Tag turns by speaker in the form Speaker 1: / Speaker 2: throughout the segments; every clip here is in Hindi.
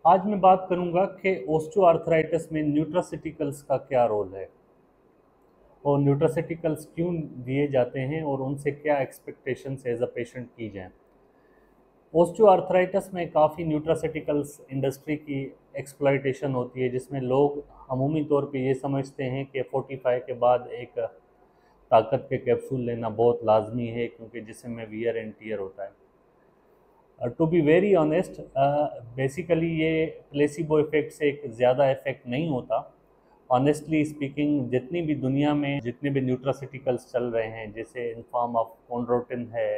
Speaker 1: आज मैं बात करूंगा कि ओस्टियोआर्थराइटिस में न्यूट्रासिटिकल्स का क्या रोल है और न्यूट्रासिटिकल्स क्यों दिए जाते हैं और उनसे क्या एक्सपेक्टेशंस एज अ पेशेंट की जाएं। ओस्टियोआर्थराइटिस में काफ़ी न्यूट्रासिटिकल्स इंडस्ट्री की एक्सप्लॉयटेशन होती है, जिसमें लोग अमूमी तौर पे ये समझते हैं कि 45 के बाद एक ताकत के कैप्सूल लेना बहुत लाजमी है, क्योंकि जिसमें वियर एंड टीयर होता है। To be very honest, basically ये प्लेसिबो इफेक्ट से एक ज़्यादा इफेक्ट नहीं होता। ऑनेस्टली स्पीकिंग, जितनी भी दुनिया में जितने भी न्यूट्रासिटिकल्स चल रहे हैं, जैसे इन फॉर्म ऑफ कॉन्ड्रोटिन है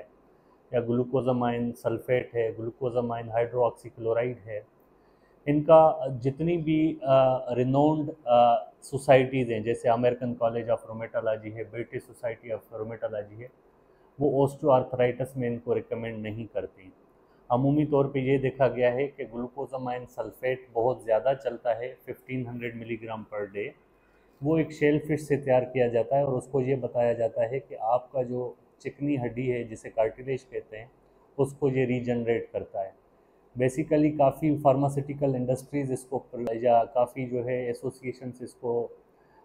Speaker 1: या ग्लूकोजामाइन सल्फेट है, ग्लूकोजामाइन हाइड्रोक्सीक्लोराइड है, इनका जितनी भी रिनोन्ड सोसाइटीज़ हैं, जैसे अमेरिकन कॉलेज ऑफ रोमेटोलॉजी है, ब्रिटिश सोसाइटी ऑफ रोमेटोलॉजी है, वो ओस्टियोआर्थराइटिस में इनको रिकमेंड नहीं करती। अमूमी तौर पे ये देखा गया है कि ग्लूकोजामाइन सल्फेट बहुत ज़्यादा चलता है, 1500 मिलीग्राम पर डे। वो एक शेल फिश से तैयार किया जाता है और उसको ये बताया जाता है कि आपका जो चिकनी हड्डी है, जिसे कार्टिलेज कहते हैं, उसको ये रीजनरेट करता है। बेसिकली काफ़ी फार्मास्यूटिकल इंडस्ट्रीज़ इसको या काफ़ी जो है एसोसिएशंस इसको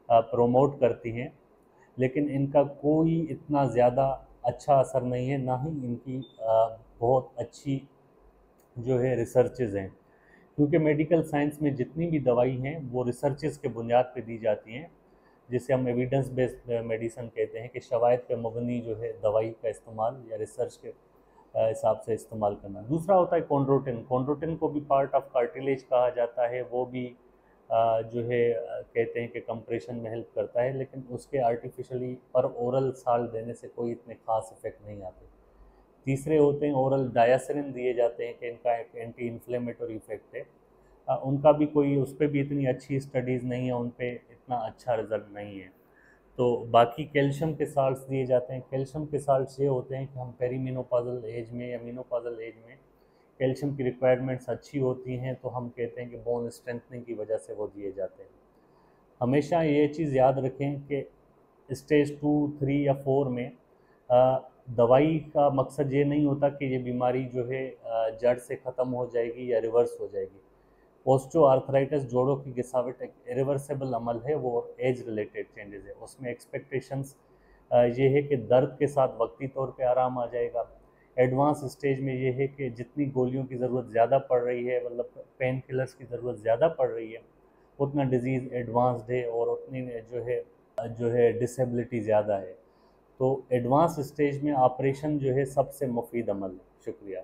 Speaker 1: प्रोमोट करती हैं, लेकिन इनका कोई इतना ज़्यादा अच्छा असर नहीं है, ना ही इनकी बहुत अच्छी जो है रिसर्चेज हैं। क्योंकि मेडिकल साइंस में जितनी भी दवाई हैं वो रिसर्चेज के बुनियाद पे दी जाती हैं, जिसे हम एविडेंस बेस्ड मेडिसिन कहते हैं, कि शवायद पे मबनी जो है दवाई का इस्तेमाल या रिसर्च के हिसाब से इस्तेमाल करना। दूसरा होता है कॉन्ड्रोटिन। कॉन्ड्रोटिन को भी पार्ट ऑफ कार्टिलेज कहा जाता है। वो भी जो है कहते हैं कि कंप्रेशन में हेल्प करता है, लेकिन उसके आर्टिफिशियली पर ओरल साल्ट देने से कोई इतने खास इफेक्ट नहीं आते। तीसरे होते हैं ओरल डायासरिन दिए जाते हैं, कि इनका एक एंटी इन्फ्लेमेटरी इफेक्ट है। उनका भी कोई, उस पर भी इतनी अच्छी स्टडीज़ नहीं है, उन पर इतना अच्छा रिजल्ट नहीं है। तो बाकी कैल्शियम के साल्ट्स दिए जाते हैं। कैल्शियम के साल्ट्स ये होते हैं कि हम पेरीमेनोपॉजल एज में या मेनोपॉजल एज में कैल्शियम की रिक्वायरमेंट्स अच्छी होती हैं, तो हम कहते हैं कि बोन स्ट्रेंथनिंग की वजह से वो दिए जाते हैं। हमेशा ये चीज़ याद रखें कि स्टेज 2, 3 या 4 में दवाई का मकसद ये नहीं होता कि ये बीमारी जो है जड़ से ख़त्म हो जाएगी या रिवर्स हो जाएगी। ओस्टियोआर्थराइटिस जोड़ों की घिसावट एक इरिवर्सिबल अमल है, वो एज रिलेटेड चेंजेस है। उसमें एक्सपेक्टेशंस ये है कि दर्द के साथ वक्ती तौर पे आराम आ जाएगा। एडवांस स्टेज में ये है कि जितनी गोलियों की ज़रूरत ज़्यादा पड़ रही है, मतलब पेन किलर्स की ज़रूरत ज़्यादा पड़ रही है, उतना डिज़ीज़ एडवांस्ड है और उतनी जो है डिसेबिलिटी ज़्यादा है। तो एडवांस स्टेज में ऑपरेशन जो है सबसे मुफीद अमल है। शुक्रिया।